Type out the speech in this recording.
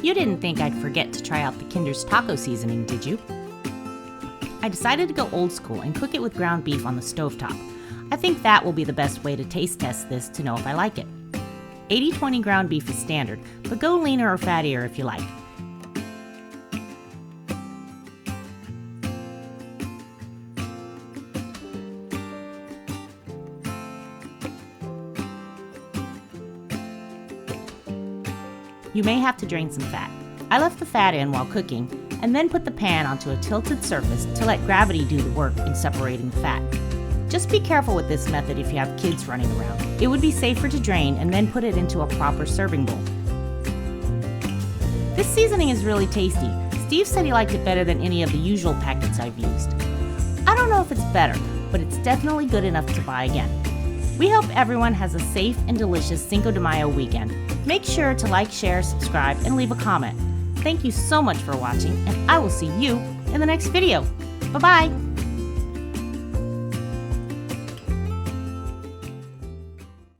You didn't think I'd forget to try out the Kinder's taco seasoning, did you? I decided to go old school and cook it with ground beef on the stovetop. I think that will be the best way to taste test this to know if I like it. 80-20 ground beef is standard, but go leaner or fattier if you like. You may have to drain some fat. I left the fat in while cooking and then put the pan onto a tilted surface to let gravity do the work in separating the fat. Just be careful with this method if you have kids running around. It would be safer to drain and then put it into a proper serving bowl. This seasoning is really tasty. Steve said he liked it better than any of the usual packets I've used. I don't know if it's better, but it's definitely good enough to buy again. We hope everyone has a safe and delicious Cinco de Mayo weekend. Make sure to like, share, subscribe, and leave a comment. Thank you so much for watching, and I will see you in the next video. Bye-bye!